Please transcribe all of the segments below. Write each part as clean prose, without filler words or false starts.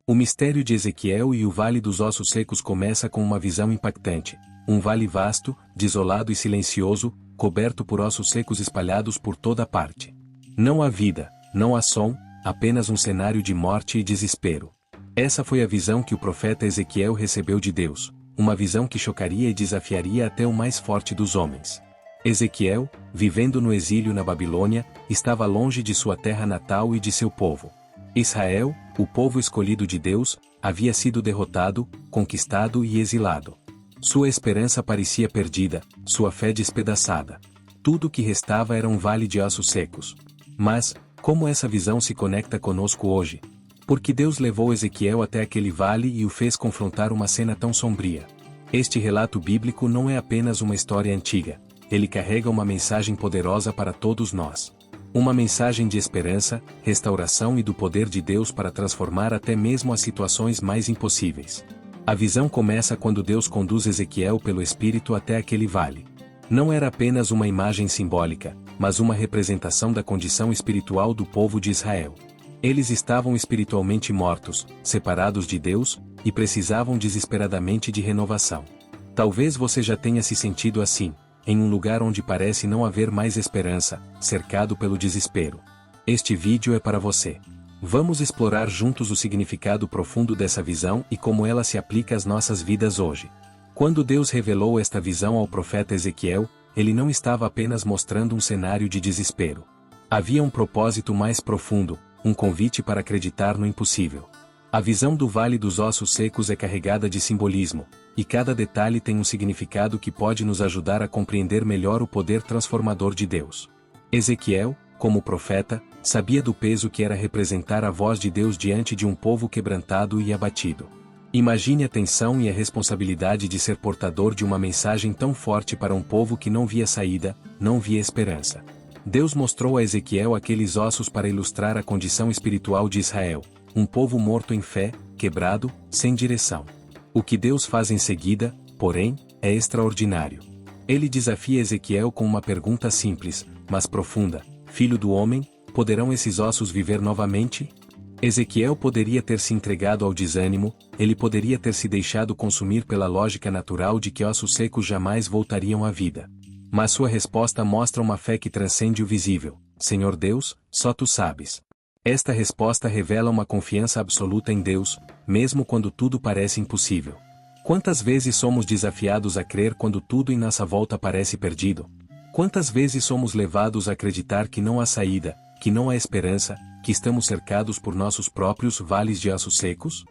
O mistério de Ezequiel e o Vale dos Ossos Secos começa com uma visão impactante. Um vale vasto, desolado e silencioso, coberto por ossos secos espalhados por toda parte. Não há vida, não há som, apenas um cenário de morte e desespero. Essa foi a visão que o profeta Ezequiel recebeu de Deus, uma visão que chocaria e desafiaria até o mais forte dos homens. Ezequiel, vivendo no exílio na Babilônia, estava longe de sua terra natal e de seu povo. Israel, o povo escolhido de Deus, havia sido derrotado, conquistado e exilado. Sua esperança parecia perdida, sua fé despedaçada. Tudo o que restava era um vale de ossos secos. Mas, como essa visão se conecta conosco hoje? Porque Deus levou Ezequiel até aquele vale e o fez confrontar uma cena tão sombria. Este relato bíblico não é apenas uma história antiga, ele carrega uma mensagem poderosa para todos nós. Uma mensagem de esperança, restauração e do poder de Deus para transformar até mesmo as situações mais impossíveis. A visão começa quando Deus conduz Ezequiel pelo Espírito até aquele vale. Não era apenas uma imagem simbólica, mas uma representação da condição espiritual do povo de Israel. Eles estavam espiritualmente mortos, separados de Deus, e precisavam desesperadamente de renovação. Talvez você já tenha se sentido assim, em um lugar onde parece não haver mais esperança, cercado pelo desespero. Este vídeo é para você. Vamos explorar juntos o significado profundo dessa visão e como ela se aplica às nossas vidas hoje. Quando Deus revelou esta visão ao profeta Ezequiel, ele não estava apenas mostrando um cenário de desespero. Havia um propósito mais profundo, um convite para acreditar no impossível. A visão do Vale dos Ossos Secos é carregada de simbolismo, e cada detalhe tem um significado que pode nos ajudar a compreender melhor o poder transformador de Deus. Ezequiel, como profeta, sabia do peso que era representar a voz de Deus diante de um povo quebrantado e abatido. Imagine a tensão e a responsabilidade de ser portador de uma mensagem tão forte para um povo que não via saída, não via esperança. Deus mostrou a Ezequiel aqueles ossos para ilustrar a condição espiritual de Israel, um povo morto em fé, quebrado, sem direção. O que Deus faz em seguida, porém, é extraordinário. Ele desafia Ezequiel com uma pergunta simples, mas profunda: Filho do homem, poderão esses ossos viver novamente? Ezequiel poderia ter se entregado ao desânimo, ele poderia ter se deixado consumir pela lógica natural de que ossos secos jamais voltariam à vida. Mas sua resposta mostra uma fé que transcende o visível: Senhor Deus, só tu sabes. Esta resposta revela uma confiança absoluta em Deus, mesmo quando tudo parece impossível. Quantas vezes somos desafiados a crer quando tudo em nossa volta parece perdido? Quantas vezes somos levados a acreditar que não há saída, que não há esperança, que estamos cercados por nossos próprios vales de ossos secos?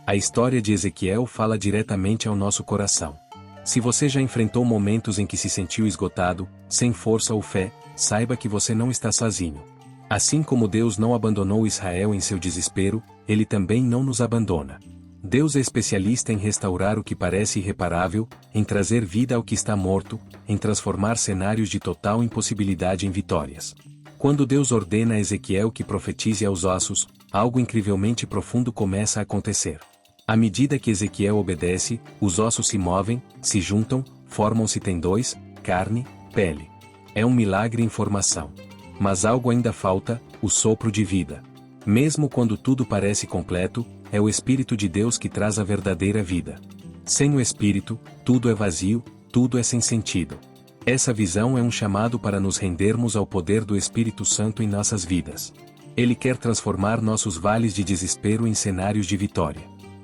A história de Ezequiel fala diretamente ao nosso coração. Se você já enfrentou momentos em que se sentiu esgotado, sem força ou fé, saiba que você não está sozinho. Assim como Deus não abandonou Israel em seu desespero, Ele também não nos abandona. Deus é especialista em restaurar o que parece irreparável, em trazer vida ao que está morto, em transformar cenários de total impossibilidade em vitórias. Quando Deus ordena a Ezequiel que profetize aos ossos, algo incrivelmente profundo começa a acontecer. À medida que Ezequiel obedece, os ossos se movem, se juntam, formam-se tendões, carne, pele. É um milagre em formação. Mas algo ainda falta: o sopro de vida. Mesmo quando tudo parece completo, é o Espírito de Deus que traz a verdadeira vida. Sem o Espírito, tudo é vazio, tudo é sem sentido. Essa visão é um chamado para nos rendermos ao poder do Espírito Santo em nossas vidas. Ele quer transformar nossos vales de desespero em cenários de vitória.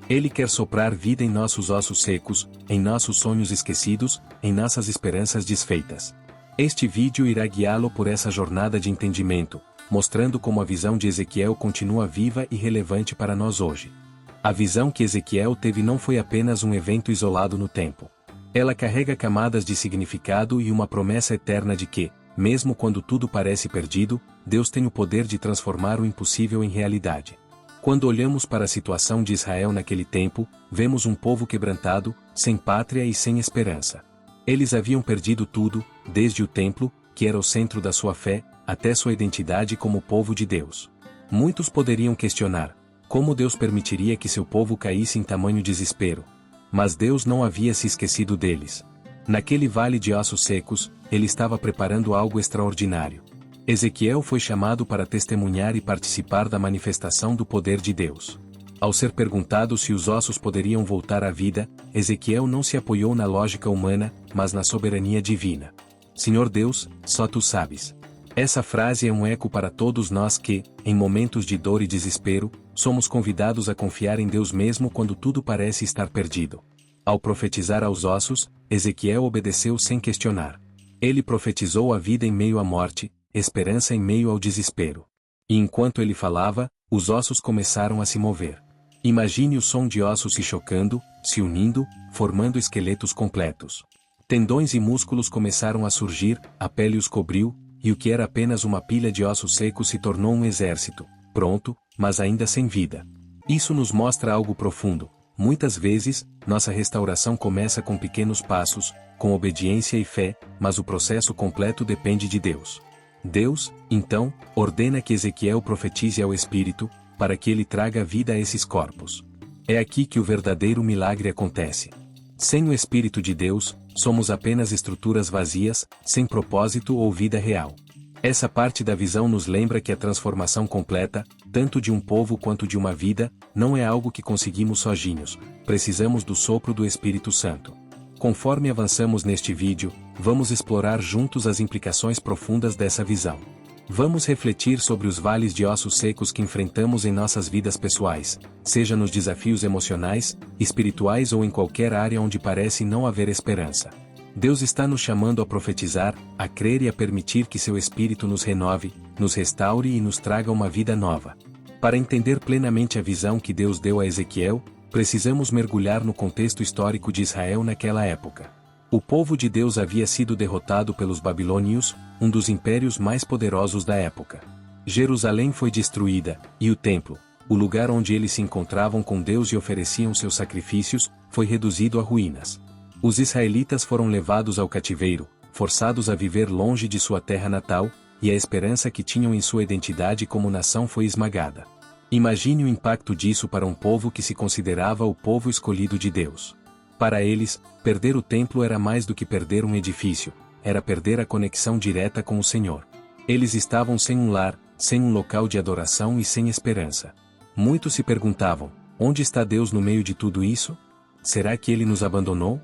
Ele quer soprar vida em nossos ossos secos, em nossos sonhos esquecidos, em nossas esperanças desfeitas. Este vídeo irá guiá-lo por essa jornada de entendimento, mostrando como a visão de Ezequiel continua viva e relevante para nós hoje. A visão que Ezequiel teve não foi apenas um evento isolado no tempo. Ela carrega camadas de significado e uma promessa eterna de que, mesmo quando tudo parece perdido, Deus tem o poder de transformar o impossível em realidade. Quando olhamos para a situação de Israel naquele tempo, vemos um povo quebrantado, sem pátria e sem esperança. Eles haviam perdido tudo, desde o templo, que era o centro da sua fé, até sua identidade como povo de Deus. Muitos poderiam questionar: como Deus permitiria que seu povo caísse em tamanho desespero? Mas Deus não havia se esquecido deles. Naquele vale de ossos secos, Ele estava preparando algo extraordinário. Ezequiel foi chamado para testemunhar e participar da manifestação do poder de Deus. Ao ser perguntado se os ossos poderiam voltar à vida, Ezequiel não se apoiou na lógica humana, mas na soberania divina. Senhor Deus, só tu sabes. Essa frase é um eco para todos nós que, em momentos de dor e desespero, somos convidados a confiar em Deus mesmo quando tudo parece estar perdido. Ao profetizar aos ossos, Ezequiel obedeceu sem questionar. Ele profetizou a vida em meio à morte, esperança em meio ao desespero. E enquanto ele falava, os ossos começaram a se mover. Imagine o som de ossos se chocando, se unindo, formando esqueletos completos. Tendões e músculos começaram a surgir, a pele os cobriu, e o que era apenas uma pilha de ossos secos se tornou um exército, pronto, mas ainda sem vida. Isso nos mostra algo profundo. Muitas vezes, nossa restauração começa com pequenos passos, com obediência e fé, mas o processo completo depende de Deus. Deus, então, ordena que Ezequiel profetize ao Espírito, para que ele traga vida a esses corpos. É aqui que o verdadeiro milagre acontece. Sem o Espírito de Deus, somos apenas estruturas vazias, sem propósito ou vida real. Essa parte da visão nos lembra que a transformação completa, tanto de um povo quanto de uma vida, não é algo que conseguimos sozinhos, precisamos do sopro do Espírito Santo. Conforme avançamos neste vídeo, vamos explorar juntos as implicações profundas dessa visão. Vamos refletir sobre os vales de ossos secos que enfrentamos em nossas vidas pessoais, seja nos desafios emocionais, espirituais ou em qualquer área onde parece não haver esperança. Deus está nos chamando a profetizar, a crer e a permitir que seu Espírito nos renove, nos restaure e nos traga uma vida nova. Para entender plenamente a visão que Deus deu a Ezequiel, precisamos mergulhar no contexto histórico de Israel naquela época. O povo de Deus havia sido derrotado pelos babilônios, um dos impérios mais poderosos da época. Jerusalém foi destruída, e o templo, o lugar onde eles se encontravam com Deus e ofereciam seus sacrifícios, foi reduzido a ruínas. Os israelitas foram levados ao cativeiro, forçados a viver longe de sua terra natal, e a esperança que tinham em sua identidade como nação foi esmagada. Imagine o impacto disso para um povo que se considerava o povo escolhido de Deus. Para eles, perder o templo era mais do que perder um edifício, era perder a conexão direta com o Senhor. Eles estavam sem um lar, sem um local de adoração e sem esperança. Muitos se perguntavam, onde está Deus no meio de tudo isso? Será que Ele nos abandonou?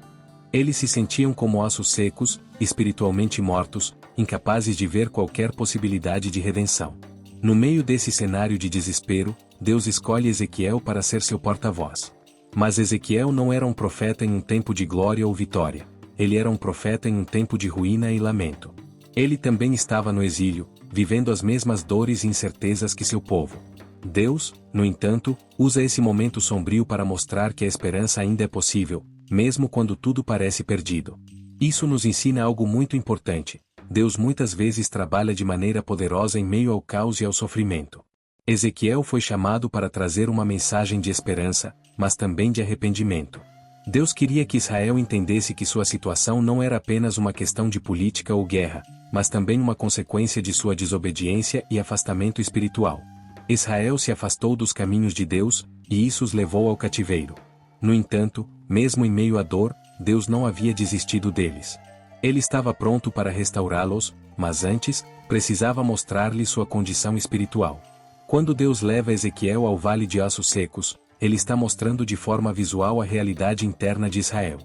Eles se sentiam como ossos secos, espiritualmente mortos, incapazes de ver qualquer possibilidade de redenção. No meio desse cenário de desespero, Deus escolhe Ezequiel para ser seu porta-voz. Mas Ezequiel não era um profeta em um tempo de glória ou vitória. Ele era um profeta em um tempo de ruína e lamento. Ele também estava no exílio, vivendo as mesmas dores e incertezas que seu povo. Deus, no entanto, usa esse momento sombrio para mostrar que a esperança ainda é possível, mesmo quando tudo parece perdido. Isso nos ensina algo muito importante. Deus muitas vezes trabalha de maneira poderosa em meio ao caos e ao sofrimento. Ezequiel foi chamado para trazer uma mensagem de esperança, mas também de arrependimento. Deus queria que Israel entendesse que sua situação não era apenas uma questão de política ou guerra, mas também uma consequência de sua desobediência e afastamento espiritual. Israel se afastou dos caminhos de Deus, e isso os levou ao cativeiro. No entanto, mesmo em meio à dor, Deus não havia desistido deles. Ele estava pronto para restaurá-los, mas antes, precisava mostrar-lhes sua condição espiritual. Quando Deus leva Ezequiel ao vale de ossos secos, ele está mostrando de forma visual a realidade interna de Israel.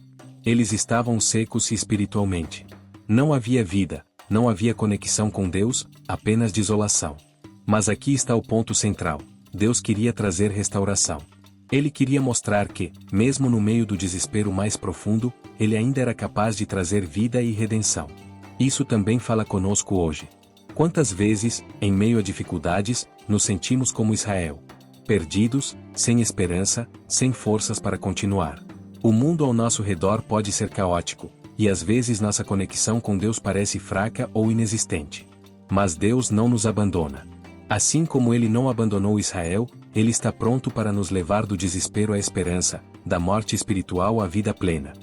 Eles estavam secos espiritualmente. Não havia vida, não havia conexão com Deus, apenas desolação. Mas aqui está o ponto central. Deus queria trazer restauração. Ele queria mostrar que, mesmo no meio do desespero mais profundo, ele ainda era capaz de trazer vida e redenção. Isso também fala conosco hoje. Quantas vezes, em meio a dificuldades, nos sentimos como Israel? Perdidos, sem esperança, sem forças para continuar. O mundo ao nosso redor pode ser caótico, e às vezes nossa conexão com Deus parece fraca ou inexistente. Mas Deus não nos abandona. Assim como Ele não abandonou Israel, Ele está pronto para nos levar do desespero à esperança, da morte espiritual à vida plena.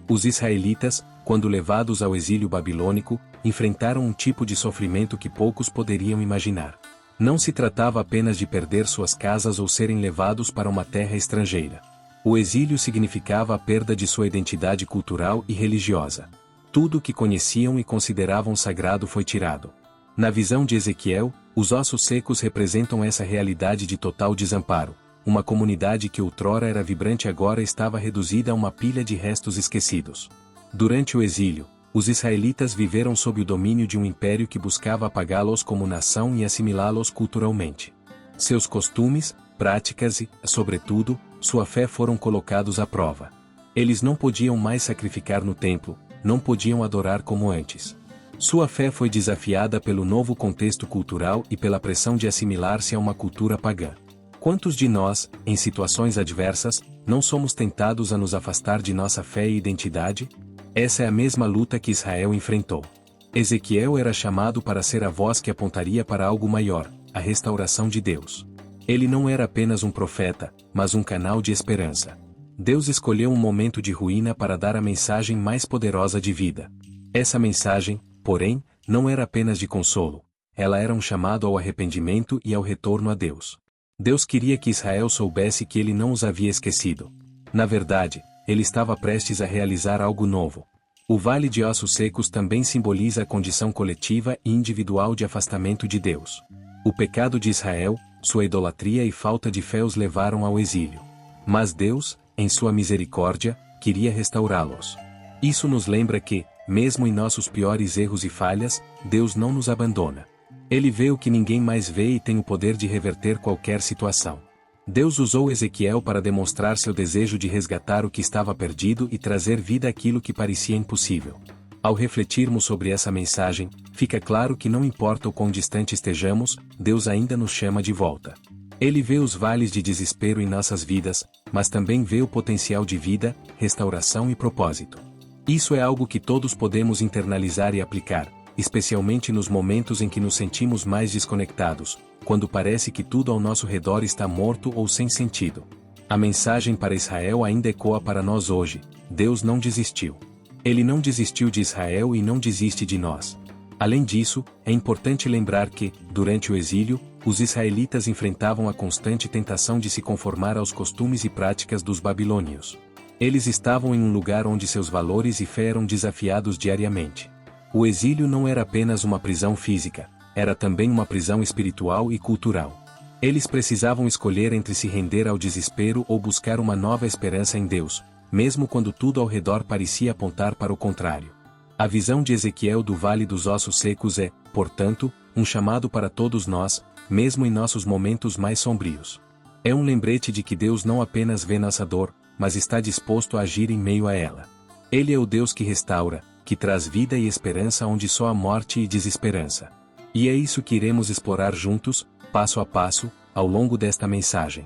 Os israelitas, quando levados ao exílio babilônico, enfrentaram um tipo de sofrimento que poucos poderiam imaginar. Não se tratava apenas de perder suas casas ou serem levados para uma terra estrangeira. O exílio significava a perda de sua identidade cultural e religiosa. Tudo o que conheciam e consideravam sagrado foi tirado. Na visão de Ezequiel, os ossos secos representam essa realidade de total desamparo, Uma comunidade que outrora era vibrante agora estava reduzida a uma pilha de restos esquecidos. Durante o exílio, os israelitas viveram sob o domínio de um império que buscava apagá-los como nação e assimilá-los culturalmente. Seus costumes, práticas e, sobretudo, sua fé foram colocados à prova. Eles não podiam mais sacrificar no templo, não podiam adorar como antes. Sua fé foi desafiada pelo novo contexto cultural e pela pressão de assimilar-se a uma cultura pagã. Quantos de nós, em situações adversas, não somos tentados a nos afastar de nossa fé e identidade? Essa é a mesma luta que Israel enfrentou. Ezequiel era chamado para ser a voz que apontaria para algo maior, a restauração de Deus. Ele não era apenas um profeta, mas um canal de esperança. Deus escolheu um momento de ruína para dar a mensagem mais poderosa de vida. Essa mensagem, porém, não era apenas de consolo. Ela era um chamado ao arrependimento e ao retorno a Deus. Deus queria que Israel soubesse que ele não os havia esquecido. Na verdade, ele estava prestes a realizar algo novo. O Vale de Ossos Secos também simboliza a condição coletiva e individual de afastamento de Deus. O pecado de Israel, sua idolatria e falta de fé os levaram ao exílio. Mas Deus, em sua misericórdia, queria restaurá-los. Isso nos lembra que, mesmo em nossos piores erros e falhas, Deus não nos abandona. Ele vê o que ninguém mais vê e tem o poder de reverter qualquer situação. Deus usou Ezequiel para demonstrar seu desejo de resgatar o que estava perdido e trazer vida àquilo que parecia impossível. Ao refletirmos sobre essa mensagem, fica claro que não importa o quão distante estejamos, Deus ainda nos chama de volta. Ele vê os vales de desespero em nossas vidas, mas também vê o potencial de vida, restauração e propósito. Isso é algo que todos podemos internalizar e aplicar, especialmente nos momentos em que nos sentimos mais desconectados, quando parece que tudo ao nosso redor está morto ou sem sentido. A mensagem para Israel ainda ecoa para nós hoje: Deus não desistiu. Ele não desistiu de Israel e não desiste de nós. Além disso, é importante lembrar que, durante o exílio, os israelitas enfrentavam a constante tentação de se conformar aos costumes e práticas dos babilônios. Eles estavam em um lugar onde seus valores e fé eram desafiados diariamente. O exílio não era apenas uma prisão física, era também uma prisão espiritual e cultural. Eles precisavam escolher entre se render ao desespero ou buscar uma nova esperança em Deus, mesmo quando tudo ao redor parecia apontar para o contrário. A visão de Ezequiel do Vale dos Ossos Secos é, portanto, um chamado para todos nós, mesmo em nossos momentos mais sombrios. É um lembrete de que Deus não apenas vê nossa dor, mas está disposto a agir em meio a ela. Ele é o Deus que restaura, que traz vida e esperança onde só há morte e desesperança. E é isso que iremos explorar juntos, passo a passo, ao longo desta mensagem.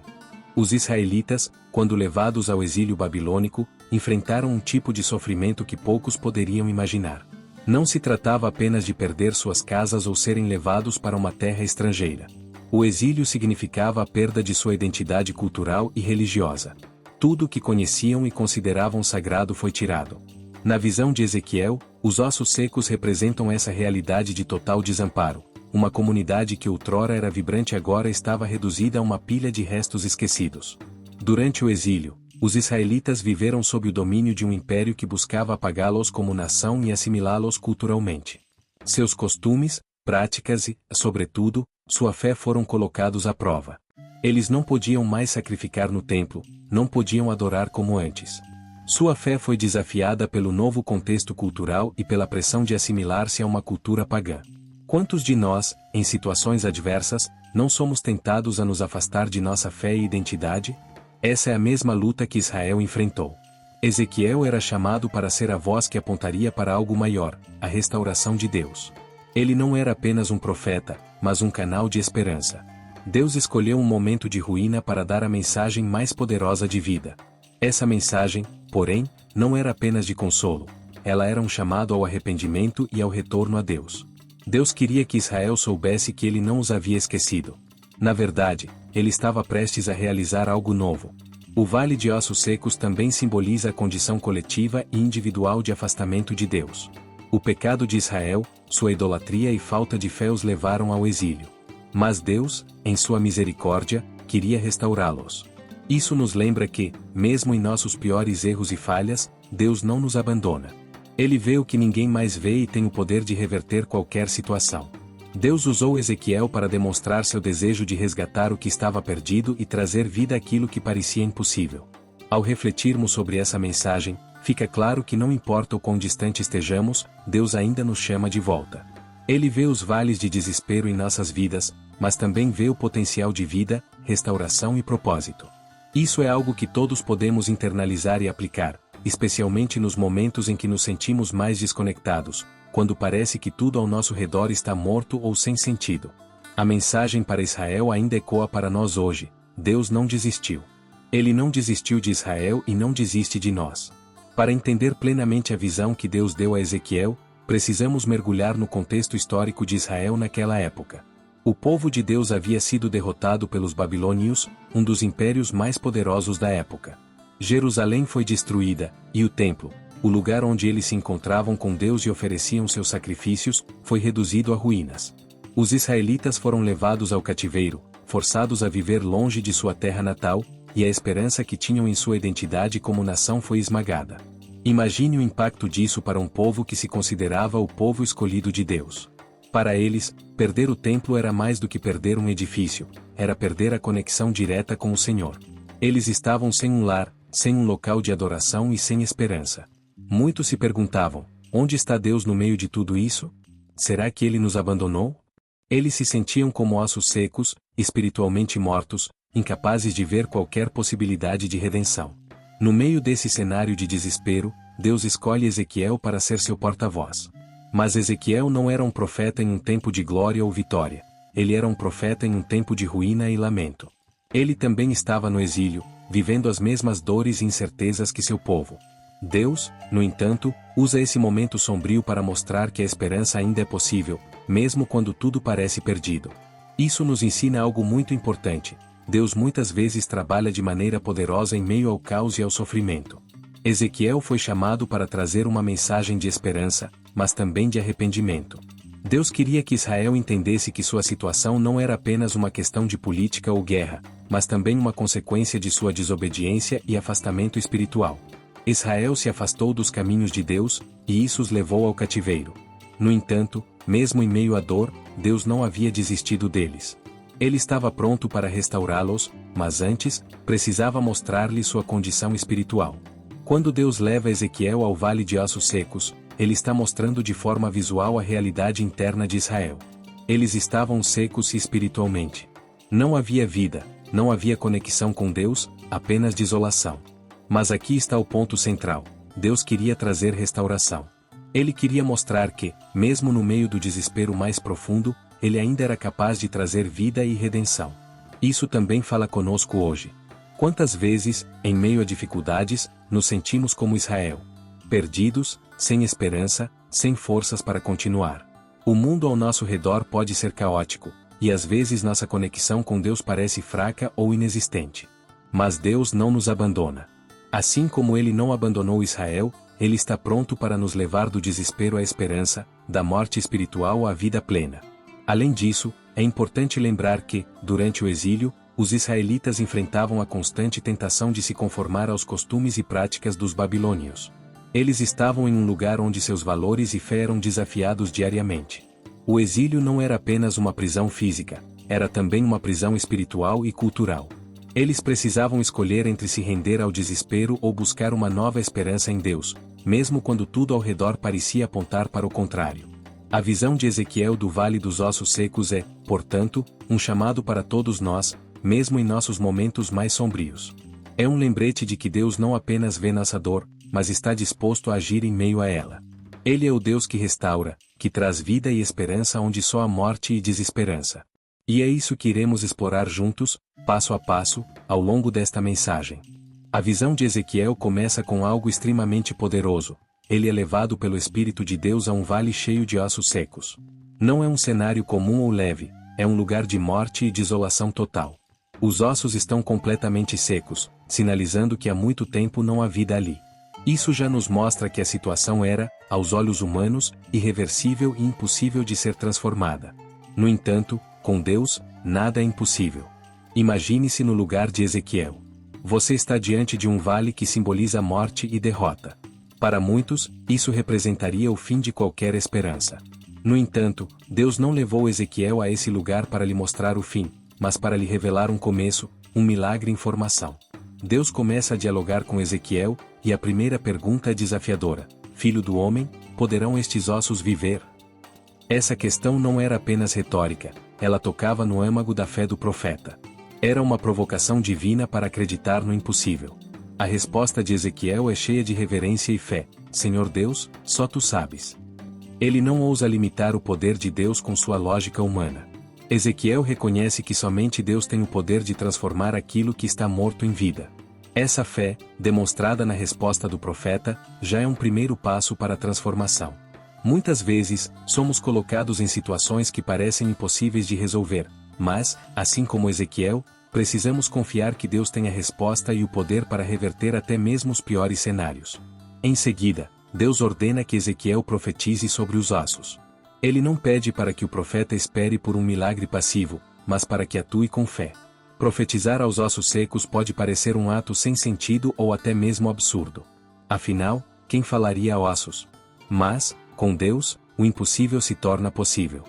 Os israelitas, quando levados ao exílio babilônico, enfrentaram um tipo de sofrimento que poucos poderiam imaginar. Não se tratava apenas de perder suas casas ou serem levados para uma terra estrangeira. O exílio significava a perda de sua identidade cultural e religiosa. Tudo o que conheciam e consideravam sagrado foi tirado. Na visão de Ezequiel, os ossos secos representam essa realidade de total desamparo. Uma comunidade que outrora era vibrante agora estava reduzida a uma pilha de restos esquecidos. Durante o exílio, os israelitas viveram sob o domínio de um império que buscava apagá-los como nação e assimilá-los culturalmente. Seus costumes, práticas e, sobretudo, sua fé foram colocados à prova. Eles não podiam mais sacrificar no templo, não podiam adorar como antes. Sua fé foi desafiada pelo novo contexto cultural e pela pressão de assimilar-se a uma cultura pagã. Quantos de nós, em situações adversas, não somos tentados a nos afastar de nossa fé e identidade? Essa é a mesma luta que Israel enfrentou. Ezequiel era chamado para ser a voz que apontaria para algo maior, a restauração de Deus. Ele não era apenas um profeta, mas um canal de esperança. Deus escolheu um momento de ruína para dar a mensagem mais poderosa de vida. Essa mensagem, porém, não era apenas de consolo. Ela era um chamado ao arrependimento e ao retorno a Deus. Deus queria que Israel soubesse que ele não os havia esquecido. Na verdade, ele estava prestes a realizar algo novo. O Vale de Ossos Secos também simboliza a condição coletiva e individual de afastamento de Deus. O pecado de Israel, sua idolatria e falta de fé os levaram ao exílio. Mas Deus, em sua misericórdia, queria restaurá-los. Isso nos lembra que, mesmo em nossos piores erros e falhas, Deus não nos abandona. Ele vê o que ninguém mais vê e tem o poder de reverter qualquer situação. Deus usou Ezequiel para demonstrar seu desejo de resgatar o que estava perdido e trazer vida àquilo que parecia impossível. Ao refletirmos sobre essa mensagem, fica claro que não importa o quão distante estejamos, Deus ainda nos chama de volta. Ele vê os vales de desespero em nossas vidas, mas também vê o potencial de vida, restauração e propósito. Isso é algo que todos podemos internalizar e aplicar, especialmente nos momentos em que nos sentimos mais desconectados, quando parece que tudo ao nosso redor está morto ou sem sentido. A mensagem para Israel ainda ecoa para nós hoje: Deus não desistiu. Ele não desistiu de Israel e não desiste de nós. Para entender plenamente a visão que Deus deu a Ezequiel, precisamos mergulhar no contexto histórico de Israel naquela época. O povo de Deus havia sido derrotado pelos babilônios, um dos impérios mais poderosos da época. Jerusalém foi destruída, e o templo, o lugar onde eles se encontravam com Deus e ofereciam seus sacrifícios, foi reduzido a ruínas. Os israelitas foram levados ao cativeiro, forçados a viver longe de sua terra natal, e a esperança que tinham em sua identidade como nação foi esmagada. Imagine o impacto disso para um povo que se considerava o povo escolhido de Deus. Para eles, perder o templo era mais do que perder um edifício, era perder a conexão direta com o Senhor. Eles estavam sem um lar, sem um local de adoração e sem esperança. Muitos se perguntavam: onde está Deus no meio de tudo isso? Será que Ele nos abandonou? Eles se sentiam como ossos secos, espiritualmente mortos, incapazes de ver qualquer possibilidade de redenção. No meio desse cenário de desespero, Deus escolhe Ezequiel para ser seu porta-voz. Mas Ezequiel não era um profeta em um tempo de glória ou vitória. Ele era um profeta em um tempo de ruína e lamento. Ele também estava no exílio, vivendo as mesmas dores e incertezas que seu povo. Deus, no entanto, usa esse momento sombrio para mostrar que a esperança ainda é possível, mesmo quando tudo parece perdido. Isso nos ensina algo muito importante: Deus muitas vezes trabalha de maneira poderosa em meio ao caos e ao sofrimento. Ezequiel foi chamado para trazer uma mensagem de esperança, mas também de arrependimento. Deus queria que Israel entendesse que sua situação não era apenas uma questão de política ou guerra, mas também uma consequência de sua desobediência e afastamento espiritual. Israel se afastou dos caminhos de Deus, e isso os levou ao cativeiro. No entanto, mesmo em meio à dor, Deus não havia desistido deles. Ele estava pronto para restaurá-los, mas antes, precisava mostrar-lhe sua condição espiritual. Quando Deus leva Ezequiel ao vale de ossos secos, ele está mostrando de forma visual a realidade interna de Israel. Eles estavam secos espiritualmente. Não havia vida, não havia conexão com Deus, apenas desolação. Mas aqui está o ponto central: Deus queria trazer restauração. Ele queria mostrar que, mesmo no meio do desespero mais profundo, Ele ainda era capaz de trazer vida e redenção. Isso também fala conosco hoje. Quantas vezes, em meio a dificuldades, nos sentimos como Israel? Perdidos, sem esperança, sem forças para continuar. O mundo ao nosso redor pode ser caótico, e às vezes nossa conexão com Deus parece fraca ou inexistente. Mas Deus não nos abandona. Assim como Ele não abandonou Israel, Ele está pronto para nos levar do desespero à esperança, da morte espiritual à vida plena. Além disso, é importante lembrar que, durante o exílio, os israelitas enfrentavam a constante tentação de se conformar aos costumes e práticas dos babilônios. Eles estavam em um lugar onde seus valores e fé eram desafiados diariamente. O exílio não era apenas uma prisão física, era também uma prisão espiritual e cultural. Eles precisavam escolher entre se render ao desespero ou buscar uma nova esperança em Deus, mesmo quando tudo ao redor parecia apontar para o contrário. A visão de Ezequiel do Vale dos Ossos Secos é, portanto, um chamado para todos nós, mesmo em nossos momentos mais sombrios. É um lembrete de que Deus não apenas vê nossa dor, mas está disposto a agir em meio a ela. Ele é o Deus que restaura, que traz vida e esperança onde só há morte e desesperança. E é isso que iremos explorar juntos, passo a passo, ao longo desta mensagem. A visão de Ezequiel começa com algo extremamente poderoso. Ele é levado pelo Espírito de Deus a um vale cheio de ossos secos. Não é um cenário comum ou leve, é um lugar de morte e desolação total. Os ossos estão completamente secos, sinalizando que há muito tempo não há vida ali. Isso já nos mostra que a situação era, aos olhos humanos, irreversível e impossível de ser transformada. No entanto, com Deus, nada é impossível. Imagine-se no lugar de Ezequiel. Você está diante de um vale que simboliza morte e derrota. Para muitos, isso representaria o fim de qualquer esperança. No entanto, Deus não levou Ezequiel a esse lugar para lhe mostrar o fim, mas para lhe revelar um começo, um milagre em formação. Deus começa a dialogar com Ezequiel, e a primeira pergunta é desafiadora: Filho do homem, poderão estes ossos viver? Essa questão não era apenas retórica, ela tocava no âmago da fé do profeta. Era uma provocação divina para acreditar no impossível. A resposta de Ezequiel é cheia de reverência e fé: Senhor Deus, só tu sabes. Ele não ousa limitar o poder de Deus com sua lógica humana. Ezequiel reconhece que somente Deus tem o poder de transformar aquilo que está morto em vida. Essa fé, demonstrada na resposta do profeta, já é um primeiro passo para a transformação. Muitas vezes, somos colocados em situações que parecem impossíveis de resolver, mas, assim como Ezequiel, precisamos confiar que Deus tem a resposta e o poder para reverter até mesmo os piores cenários. Em seguida, Deus ordena que Ezequiel profetize sobre os ossos. Ele não pede para que o profeta espere por um milagre passivo, mas para que atue com fé. Profetizar aos ossos secos pode parecer um ato sem sentido ou até mesmo absurdo. Afinal, quem falaria a ossos? Mas, com Deus, o impossível se torna possível.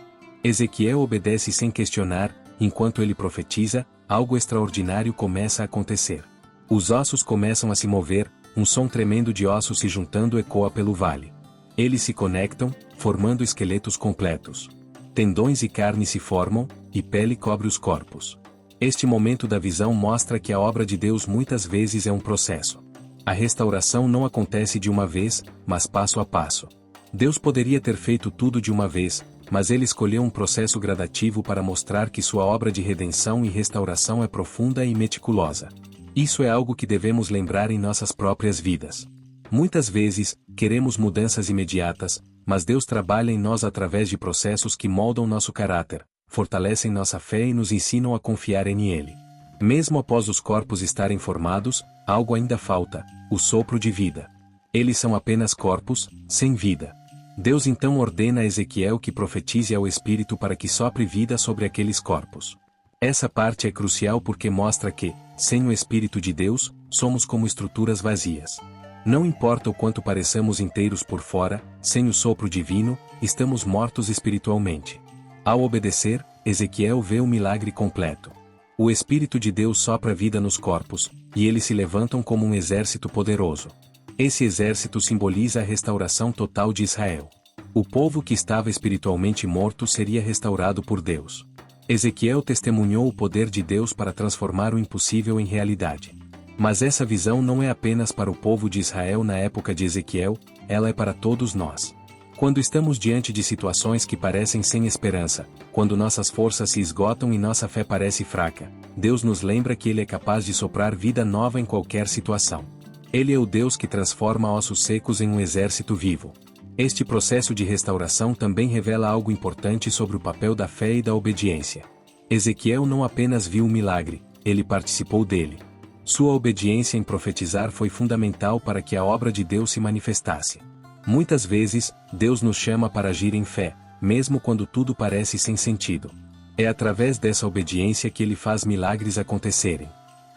Ezequiel obedece sem questionar, enquanto ele profetiza, algo extraordinário começa a acontecer. Os ossos começam a se mover, um som tremendo de ossos se juntando ecoa pelo vale. Eles se conectam, formando esqueletos completos. Tendões e carne se formam, e pele cobre os corpos. Este momento da visão mostra que a obra de Deus muitas vezes é um processo. A restauração não acontece de uma vez, mas passo a passo. Deus poderia ter feito tudo de uma vez, mas ele escolheu um processo gradativo para mostrar que sua obra de redenção e restauração é profunda e meticulosa. Isso é algo que devemos lembrar em nossas próprias vidas. Muitas vezes, queremos mudanças imediatas, mas Deus trabalha em nós através de processos que moldam nosso caráter, fortalecem nossa fé e nos ensinam a confiar em Ele. Mesmo após os corpos estarem formados, algo ainda falta: o sopro de vida. Eles são apenas corpos, sem vida. Deus então ordena a Ezequiel que profetize ao Espírito para que sopre vida sobre aqueles corpos. Essa parte é crucial porque mostra que, sem o Espírito de Deus, somos como estruturas vazias. Não importa o quanto pareçamos inteiros por fora, sem o sopro divino, estamos mortos espiritualmente. Ao obedecer, Ezequiel vê o milagre completo. O Espírito de Deus sopra vida nos corpos, e eles se levantam como um exército poderoso. Esse exército simboliza a restauração total de Israel. O povo que estava espiritualmente morto seria restaurado por Deus. Ezequiel testemunhou o poder de Deus para transformar o impossível em realidade. Mas essa visão não é apenas para o povo de Israel na época de Ezequiel, ela é para todos nós. Quando estamos diante de situações que parecem sem esperança, quando nossas forças se esgotam e nossa fé parece fraca, Deus nos lembra que Ele é capaz de soprar vida nova em qualquer situação. Ele é o Deus que transforma ossos secos em um exército vivo. Este processo de restauração também revela algo importante sobre o papel da fé e da obediência. Ezequiel não apenas viu o milagre, ele participou dele. Sua obediência em profetizar foi fundamental para que a obra de Deus se manifestasse. Muitas vezes, Deus nos chama para agir em fé, mesmo quando tudo parece sem sentido. É através dessa obediência que Ele faz milagres acontecerem.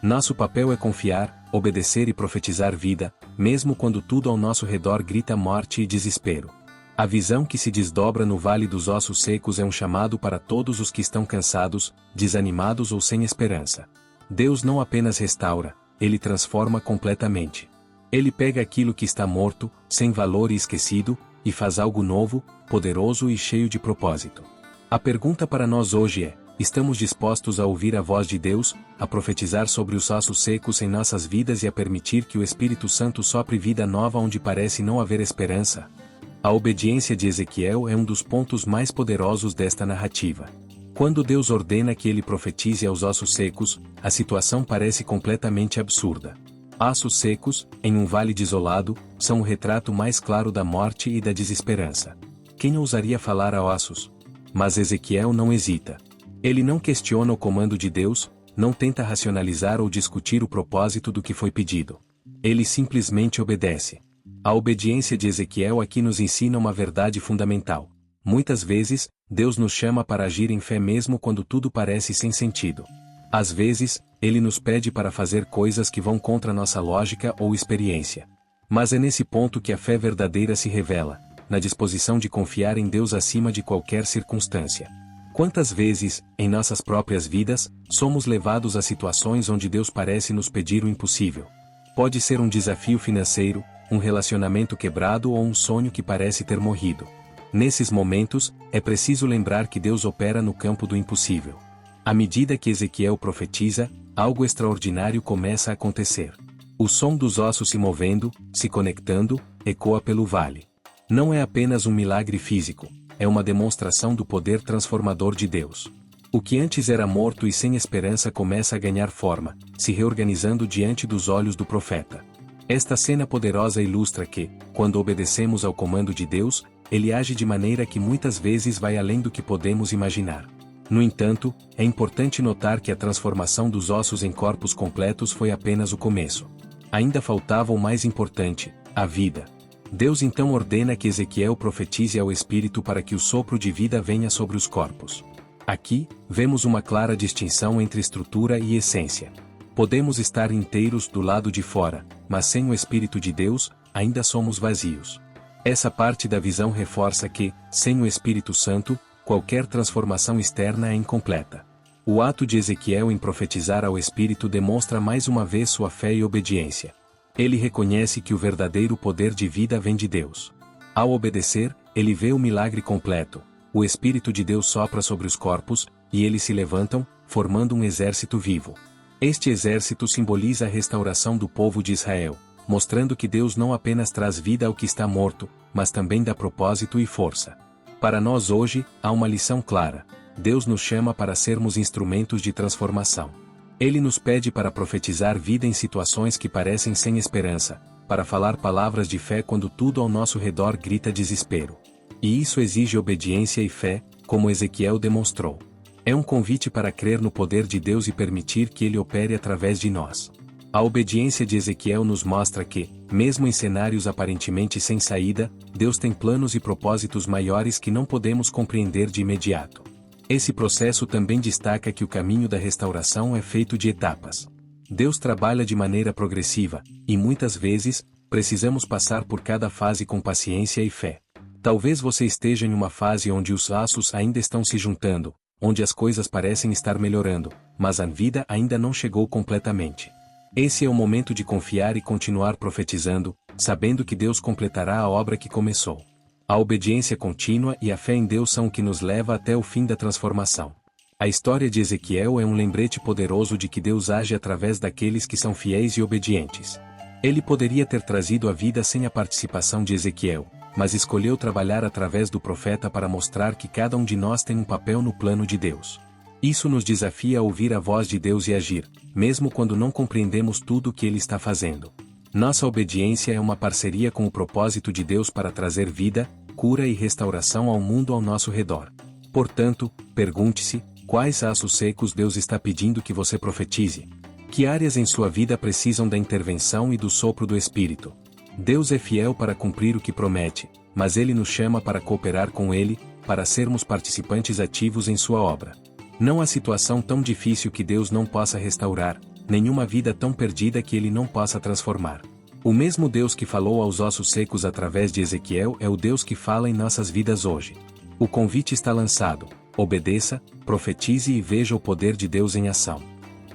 Nosso papel é confiar, obedecer e profetizar vida, mesmo quando tudo ao nosso redor grita morte e desespero. A visão que se desdobra no Vale dos Ossos Secos é um chamado para todos os que estão cansados, desanimados ou sem esperança. Deus não apenas restaura, Ele transforma completamente. Ele pega aquilo que está morto, sem valor e esquecido, e faz algo novo, poderoso e cheio de propósito. A pergunta para nós hoje é: estamos dispostos a ouvir a voz de Deus, a profetizar sobre os ossos secos em nossas vidas e a permitir que o Espírito Santo sopre vida nova onde parece não haver esperança? A obediência de Ezequiel é um dos pontos mais poderosos desta narrativa. Quando Deus ordena que ele profetize aos ossos secos, a situação parece completamente absurda. Ossos secos, em um vale desolado, são o retrato mais claro da morte e da desesperança. Quem ousaria falar a ossos? Mas Ezequiel não hesita. Ele não questiona o comando de Deus, não tenta racionalizar ou discutir o propósito do que foi pedido. Ele simplesmente obedece. A obediência de Ezequiel aqui nos ensina uma verdade fundamental. Muitas vezes, Deus nos chama para agir em fé mesmo quando tudo parece sem sentido. Às vezes, Ele nos pede para fazer coisas que vão contra nossa lógica ou experiência. Mas é nesse ponto que a fé verdadeira se revela. na disposição de confiar em Deus acima de qualquer circunstância. Quantas vezes, em nossas próprias vidas, somos levados a situações onde Deus parece nos pedir o impossível? Pode ser um desafio financeiro, um relacionamento quebrado ou um sonho que parece ter morrido. Nesses momentos, é preciso lembrar que Deus opera no campo do impossível. À medida que Ezequiel profetiza, algo extraordinário começa a acontecer. O som dos ossos se movendo, se conectando, ecoa pelo vale. Não é apenas um milagre físico, é uma demonstração do poder transformador de Deus. O que antes era morto e sem esperança começa a ganhar forma, se reorganizando diante dos olhos do profeta. Esta cena poderosa ilustra que, quando obedecemos ao comando de Deus, Ele age de maneira que muitas vezes vai além do que podemos imaginar. No entanto, é importante notar que a transformação dos ossos em corpos completos foi apenas o começo. Ainda faltava o mais importante, a vida. Deus então ordena que Ezequiel profetize ao Espírito para que o sopro de vida venha sobre os corpos. Aqui, vemos uma clara distinção entre estrutura e essência. Podemos estar inteiros do lado de fora, mas sem o Espírito de Deus, ainda somos vazios. Essa parte da visão reforça que, sem o Espírito Santo, qualquer transformação externa é incompleta. O ato de Ezequiel em profetizar ao Espírito demonstra mais uma vez sua fé e obediência. Ele reconhece que o verdadeiro poder de vida vem de Deus. Ao obedecer, ele vê o milagre completo. O Espírito de Deus sopra sobre os corpos, e eles se levantam, formando um exército vivo. Este exército simboliza a restauração do povo de Israel, mostrando que Deus não apenas traz vida ao que está morto, mas também dá propósito e força. Para nós hoje, há uma lição clara. Deus nos chama para sermos instrumentos de transformação. Ele nos pede para profetizar vida em situações que parecem sem esperança, para falar palavras de fé quando tudo ao nosso redor grita desespero. E isso exige obediência e fé, como Ezequiel demonstrou. É um convite para crer no poder de Deus e permitir que Ele opere através de nós. A obediência de Ezequiel nos mostra que, mesmo em cenários aparentemente sem saída, Deus tem planos e propósitos maiores que não podemos compreender de imediato. Esse processo também destaca que o caminho da restauração é feito de etapas. Deus trabalha de maneira progressiva, e muitas vezes, precisamos passar por cada fase com paciência e fé. Talvez você esteja em uma fase onde os laços ainda estão se juntando, onde as coisas parecem estar melhorando, mas a vida ainda não chegou completamente. Esse é o momento de confiar e continuar profetizando, sabendo que Deus completará a obra que começou. A obediência contínua e a fé em Deus são o que nos leva até o fim da transformação. A história de Ezequiel é um lembrete poderoso de que Deus age através daqueles que são fiéis e obedientes. Ele poderia ter trazido a vida sem a participação de Ezequiel, mas escolheu trabalhar através do profeta para mostrar que cada um de nós tem um papel no plano de Deus. Isso nos desafia a ouvir a voz de Deus e agir, mesmo quando não compreendemos tudo o que Ele está fazendo. Nossa obediência é uma parceria com o propósito de Deus para trazer vida, cura e restauração ao mundo ao nosso redor. Portanto, pergunte-se, quais ossos secos Deus está pedindo que você profetize? Que áreas em sua vida precisam da intervenção e do sopro do Espírito? Deus é fiel para cumprir o que promete, mas Ele nos chama para cooperar com Ele, para sermos participantes ativos em sua obra. Não há situação tão difícil que Deus não possa restaurar, nenhuma vida tão perdida que Ele não possa transformar. O mesmo Deus que falou aos ossos secos através de Ezequiel é o Deus que fala em nossas vidas hoje. O convite está lançado: obedeça, profetize e veja o poder de Deus em ação.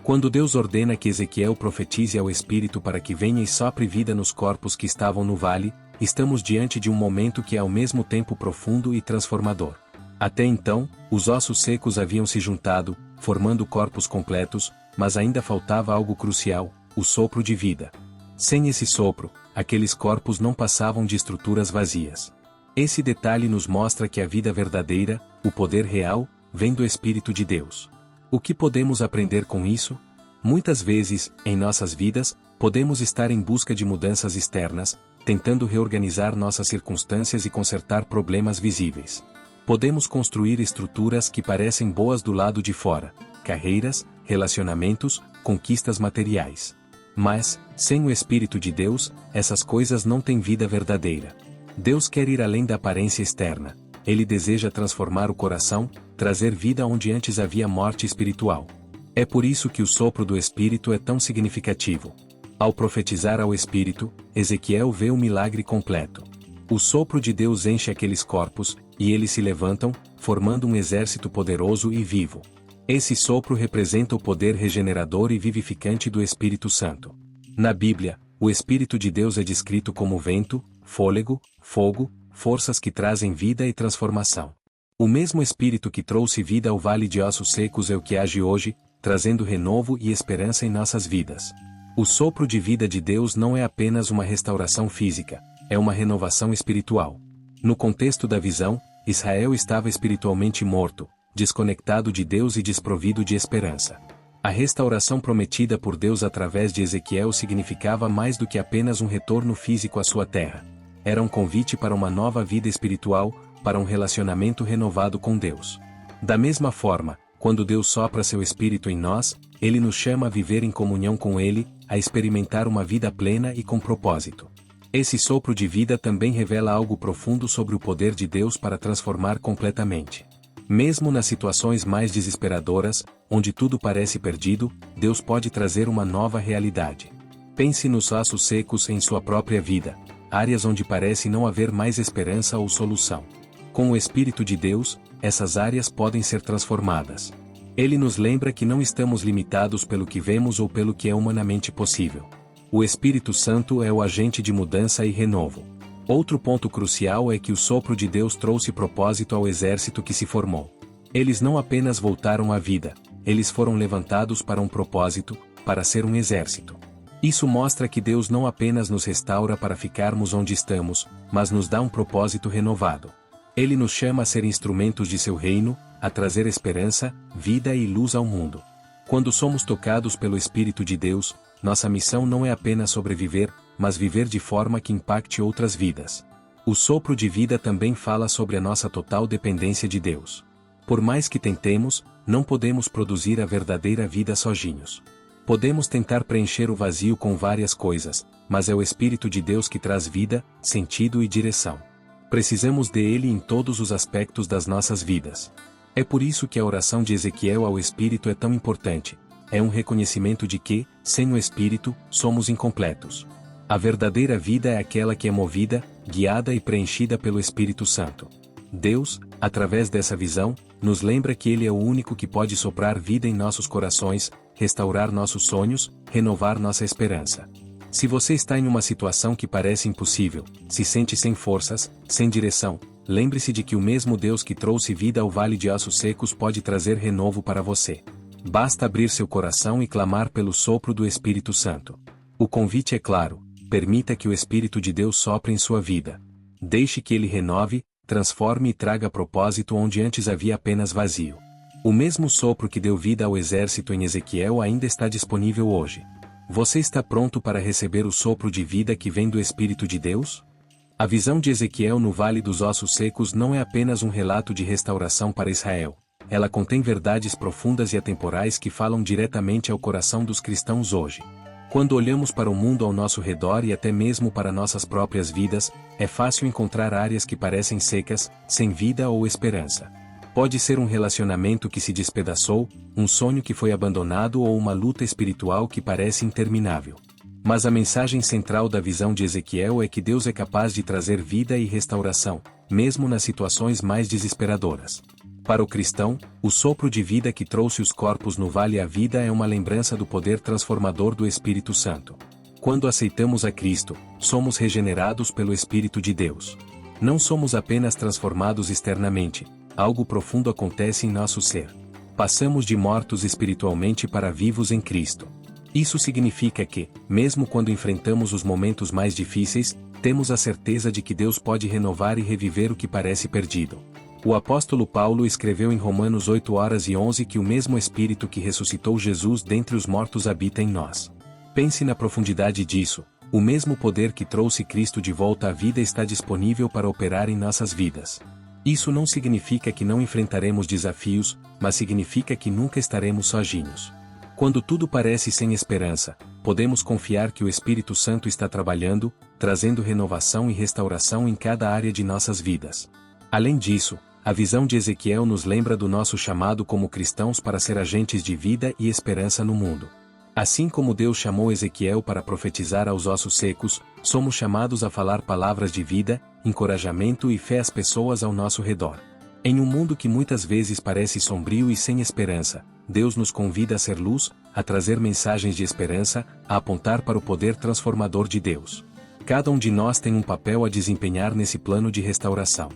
Quando Deus ordena que Ezequiel profetize ao Espírito para que venha e sopre vida nos corpos que estavam no vale, estamos diante de um momento que é ao mesmo tempo profundo e transformador. Até então, os ossos secos haviam se juntado, formando corpos completos, mas ainda faltava algo crucial: o sopro de vida. Sem esse sopro, aqueles corpos não passavam de estruturas vazias. Esse detalhe nos mostra que a vida verdadeira, o poder real, vem do Espírito de Deus. O que podemos aprender com isso? Muitas vezes, em nossas vidas, podemos estar em busca de mudanças externas, tentando reorganizar nossas circunstâncias e consertar problemas visíveis. Podemos construir estruturas que parecem boas do lado de fora: carreiras, relacionamentos, conquistas materiais. Mas, sem o Espírito de Deus, essas coisas não têm vida verdadeira. Deus quer ir além da aparência externa. Ele deseja transformar o coração, trazer vida onde antes havia morte espiritual. É por isso que o sopro do Espírito é tão significativo. Ao profetizar ao Espírito, Ezequiel vê o milagre completo. O sopro de Deus enche aqueles corpos, e eles se levantam, formando um exército poderoso e vivo. Esse sopro representa o poder regenerador e vivificante do Espírito Santo. Na Bíblia, o Espírito de Deus é descrito como vento, fôlego, fogo, forças que trazem vida e transformação. O mesmo Espírito que trouxe vida ao vale de ossos secos é o que age hoje, trazendo renovo e esperança em nossas vidas. O sopro de vida de Deus não é apenas uma restauração física, é uma renovação espiritual. No contexto da visão, Israel estava espiritualmente morto, desconectado de Deus e desprovido de esperança. A restauração prometida por Deus através de Ezequiel significava mais do que apenas um retorno físico à sua terra. Era um convite para uma nova vida espiritual, para um relacionamento renovado com Deus. Da mesma forma, quando Deus sopra seu Espírito em nós, Ele nos chama a viver em comunhão com Ele, a experimentar uma vida plena e com propósito. Esse sopro de vida também revela algo profundo sobre o poder de Deus para transformar completamente. Mesmo nas situações mais desesperadoras, onde tudo parece perdido, Deus pode trazer uma nova realidade. Pense nos ossos secos em sua própria vida, áreas onde parece não haver mais esperança ou solução. Com o Espírito de Deus, essas áreas podem ser transformadas. Ele nos lembra que não estamos limitados pelo que vemos ou pelo que é humanamente possível. O Espírito Santo é o agente de mudança e renovo. Outro ponto crucial é que o sopro de Deus trouxe propósito ao exército que se formou. Eles não apenas voltaram à vida, eles foram levantados para um propósito, para ser um exército. Isso mostra que Deus não apenas nos restaura para ficarmos onde estamos, mas nos dá um propósito renovado. Ele nos chama a ser instrumentos de seu reino, a trazer esperança, vida e luz ao mundo. Quando somos tocados pelo Espírito de Deus, nossa missão não é apenas sobreviver, mas viver de forma que impacte outras vidas. O sopro de vida também fala sobre a nossa total dependência de Deus. Por mais que tentemos, não podemos produzir a verdadeira vida sozinhos. Podemos tentar preencher o vazio com várias coisas, mas é o Espírito de Deus que traz vida, sentido e direção. Precisamos dele em todos os aspectos das nossas vidas. É por isso que a oração de Ezequiel ao Espírito é tão importante. É um reconhecimento de que, sem o Espírito, somos incompletos. A verdadeira vida é aquela que é movida, guiada e preenchida pelo Espírito Santo. Deus, através dessa visão, nos lembra que Ele é o único que pode soprar vida em nossos corações, restaurar nossos sonhos, renovar nossa esperança. Se você está em uma situação que parece impossível, se sente sem forças, sem direção, lembre-se de que o mesmo Deus que trouxe vida ao vale de ossos secos pode trazer renovo para você. Basta abrir seu coração e clamar pelo sopro do Espírito Santo. O convite é claro: permita que o Espírito de Deus sopre em sua vida. Deixe que ele renove, transforme e traga propósito onde antes havia apenas vazio. O mesmo sopro que deu vida ao exército em Ezequiel ainda está disponível hoje. Você está pronto para receber o sopro de vida que vem do Espírito de Deus? A visão de Ezequiel no Vale dos Ossos Secos não é apenas um relato de restauração para Israel. Ela contém verdades profundas e atemporais que falam diretamente ao coração dos cristãos hoje. Quando olhamos para o mundo ao nosso redor e até mesmo para nossas próprias vidas, é fácil encontrar áreas que parecem secas, sem vida ou esperança. Pode ser um relacionamento que se despedaçou, um sonho que foi abandonado ou uma luta espiritual que parece interminável. Mas a mensagem central da visão de Ezequiel é que Deus é capaz de trazer vida e restauração, mesmo nas situações mais desesperadoras. Para o cristão, o sopro de vida que trouxe os corpos no vale à vida é uma lembrança do poder transformador do Espírito Santo. Quando aceitamos a Cristo, somos regenerados pelo Espírito de Deus. Não somos apenas transformados externamente, algo profundo acontece em nosso ser. Passamos de mortos espiritualmente para vivos em Cristo. Isso significa que, mesmo quando enfrentamos os momentos mais difíceis, temos a certeza de que Deus pode renovar e reviver o que parece perdido. O apóstolo Paulo escreveu em Romanos 8:11 que o mesmo Espírito que ressuscitou Jesus dentre os mortos habita em nós. Pense na profundidade disso: o mesmo poder que trouxe Cristo de volta à vida está disponível para operar em nossas vidas. Isso não significa que não enfrentaremos desafios, mas significa que nunca estaremos sozinhos. Quando tudo parece sem esperança, podemos confiar que o Espírito Santo está trabalhando, trazendo renovação e restauração em cada área de nossas vidas. Além disso, a visão de Ezequiel nos lembra do nosso chamado como cristãos para ser agentes de vida e esperança no mundo. Assim como Deus chamou Ezequiel para profetizar aos ossos secos, somos chamados a falar palavras de vida, encorajamento e fé às pessoas ao nosso redor. Em um mundo que muitas vezes parece sombrio e sem esperança, Deus nos convida a ser luz, a trazer mensagens de esperança, a apontar para o poder transformador de Deus. Cada um de nós tem um papel a desempenhar nesse plano de restauração.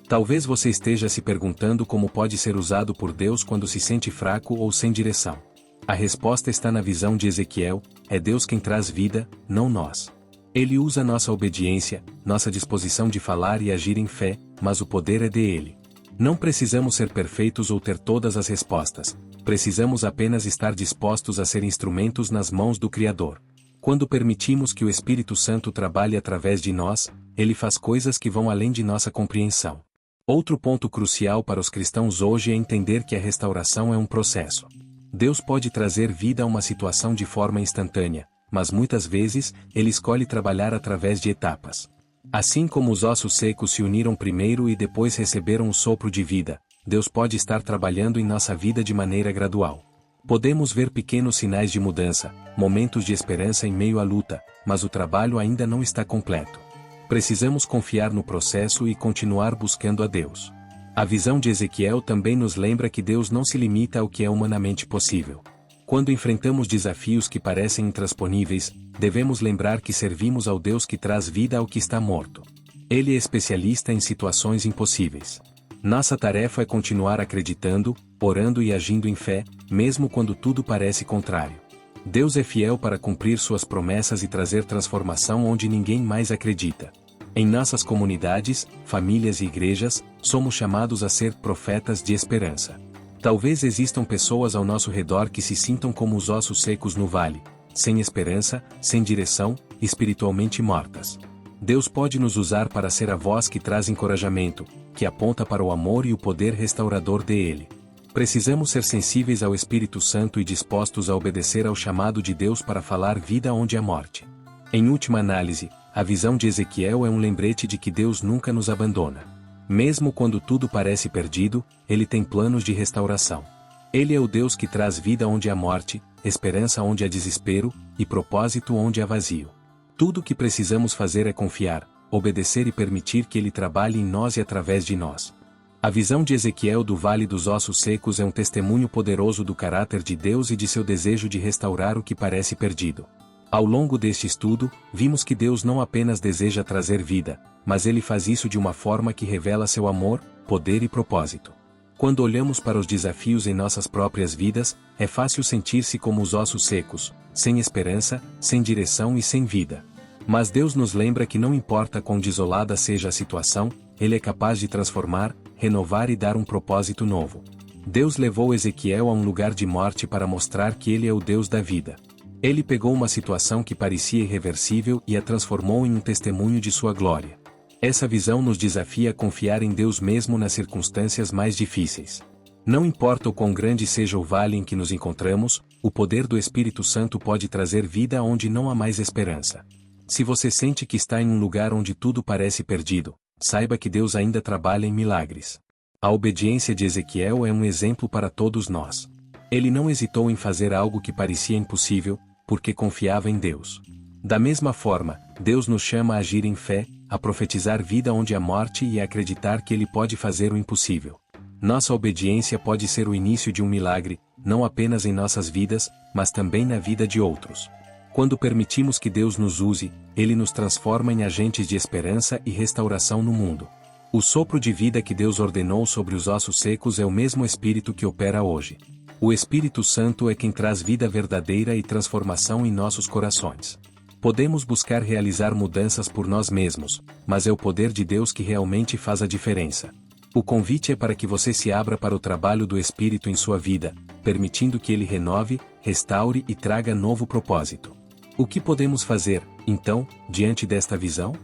Talvez você esteja se perguntando como pode ser usado por Deus quando se sente fraco ou sem direção. A resposta está na visão de Ezequiel: é Deus quem traz vida, não nós. Ele usa nossa obediência, nossa disposição de falar e agir em fé, mas o poder é dele. Não precisamos ser perfeitos ou ter todas as respostas. Precisamos apenas estar dispostos a ser instrumentos nas mãos do Criador. Quando permitimos que o Espírito Santo trabalhe através de nós, ele faz coisas que vão além de nossa compreensão. Outro ponto crucial para os cristãos hoje é entender que a restauração é um processo. Deus pode trazer vida a uma situação de forma instantânea, mas muitas vezes, ele escolhe trabalhar através de etapas. Assim como os ossos secos se uniram primeiro e depois receberam o sopro de vida, Deus pode estar trabalhando em nossa vida de maneira gradual. Podemos ver pequenos sinais de mudança, momentos de esperança em meio à luta, mas o trabalho ainda não está completo. Precisamos confiar no processo e continuar buscando a Deus. A visão de Ezequiel também nos lembra que Deus não se limita ao que é humanamente possível. Quando enfrentamos desafios que parecem intransponíveis, devemos lembrar que servimos ao Deus que traz vida ao que está morto. Ele é especialista em situações impossíveis. Nossa tarefa é continuar acreditando, orando e agindo em fé, mesmo quando tudo parece contrário. Deus é fiel para cumprir suas promessas e trazer transformação onde ninguém mais acredita. Em nossas comunidades, famílias e igrejas, somos chamados a ser profetas de esperança. Talvez existam pessoas ao nosso redor que se sintam como os ossos secos no vale, sem esperança, sem direção, espiritualmente mortas. Deus pode nos usar para ser a voz que traz encorajamento, que aponta para o amor e o poder restaurador dele. Precisamos ser sensíveis ao Espírito Santo e dispostos a obedecer ao chamado de Deus para falar vida onde há morte. Em última análise, a visão de Ezequiel é um lembrete de que Deus nunca nos abandona. Mesmo quando tudo parece perdido, ele tem planos de restauração. Ele é o Deus que traz vida onde há morte, esperança onde há desespero, e propósito onde há vazio. Tudo o que precisamos fazer é confiar, obedecer e permitir que ele trabalhe em nós e através de nós. A visão de Ezequiel do Vale dos Ossos Secos é um testemunho poderoso do caráter de Deus e de seu desejo de restaurar o que parece perdido. Ao longo deste estudo, vimos que Deus não apenas deseja trazer vida, mas ele faz isso de uma forma que revela seu amor, poder e propósito. Quando olhamos para os desafios em nossas próprias vidas, é fácil sentir-se como os ossos secos, sem esperança, sem direção e sem vida. Mas Deus nos lembra que não importa quão desolada seja a situação, ele é capaz de transformar, renovar e dar um propósito novo. Deus levou Ezequiel a um lugar de morte para mostrar que ele é o Deus da vida. Ele pegou uma situação que parecia irreversível e a transformou em um testemunho de sua glória. Essa visão nos desafia a confiar em Deus mesmo nas circunstâncias mais difíceis. Não importa o quão grande seja o vale em que nos encontramos, o poder do Espírito Santo pode trazer vida onde não há mais esperança. Se você sente que está em um lugar onde tudo parece perdido, saiba que Deus ainda trabalha em milagres. A obediência de Ezequiel é um exemplo para todos nós. Ele não hesitou em fazer algo que parecia impossível, porque confiava em Deus. Da mesma forma, Deus nos chama a agir em fé, a profetizar vida onde há morte e a acreditar que Ele pode fazer o impossível. Nossa obediência pode ser o início de um milagre, não apenas em nossas vidas, mas também na vida de outros. Quando permitimos que Deus nos use, Ele nos transforma em agentes de esperança e restauração no mundo. O sopro de vida que Deus ordenou sobre os ossos secos é o mesmo Espírito que opera hoje. O Espírito Santo é quem traz vida verdadeira e transformação em nossos corações. Podemos buscar realizar mudanças por nós mesmos, mas é o poder de Deus que realmente faz a diferença. O convite é para que você se abra para o trabalho do Espírito em sua vida, permitindo que ele renove, restaure e traga novo propósito. O que podemos fazer, então, diante desta visão?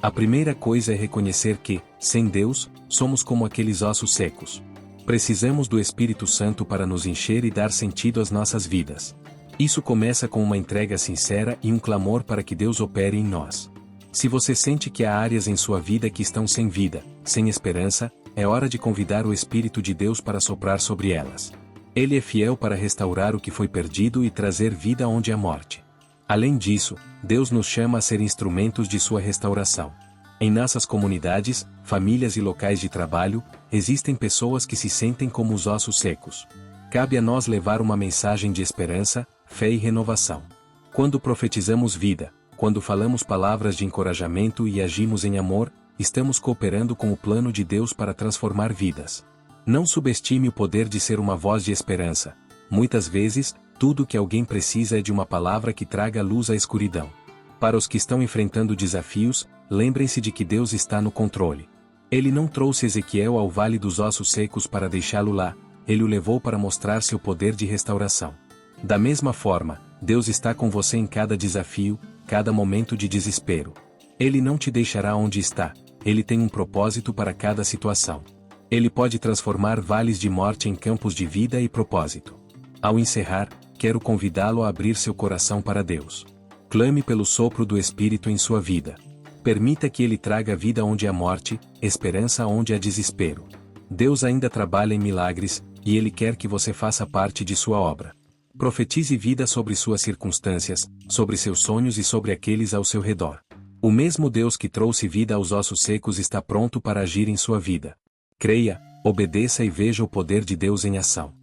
A primeira coisa é reconhecer que, sem Deus, somos como aqueles ossos secos. Precisamos do Espírito Santo para nos encher e dar sentido às nossas vidas. Isso começa com uma entrega sincera e um clamor para que Deus opere em nós. Se você sente que há áreas em sua vida que estão sem vida, sem esperança, é hora de convidar o Espírito de Deus para soprar sobre elas. Ele é fiel para restaurar o que foi perdido e trazer vida onde há morte. Além disso, Deus nos chama a ser instrumentos de sua restauração. Em nossas comunidades, famílias e locais de trabalho, existem pessoas que se sentem como os ossos secos. Cabe a nós levar uma mensagem de esperança, fé e renovação. Quando profetizamos vida, quando falamos palavras de encorajamento e agimos em amor, estamos cooperando com o plano de Deus para transformar vidas. Não subestime o poder de ser uma voz de esperança. Muitas vezes, tudo o que alguém precisa é de uma palavra que traga luz à escuridão. Para os que estão enfrentando desafios, lembrem-se de que Deus está no controle. Ele não trouxe Ezequiel ao Vale dos Ossos Secos para deixá-lo lá, ele o levou para mostrar seu poder de restauração. Da mesma forma, Deus está com você em cada desafio, cada momento de desespero. Ele não te deixará onde está, ele tem um propósito para cada situação. Ele pode transformar vales de morte em campos de vida e propósito. Ao encerrar, quero convidá-lo a abrir seu coração para Deus. Clame pelo sopro do Espírito em sua vida. Permita que ele traga vida onde há morte, esperança onde há desespero. Deus ainda trabalha em milagres, e ele quer que você faça parte de sua obra. Profetize vida sobre suas circunstâncias, sobre seus sonhos e sobre aqueles ao seu redor. O mesmo Deus que trouxe vida aos ossos secos está pronto para agir em sua vida. Creia, obedeça e veja o poder de Deus em ação.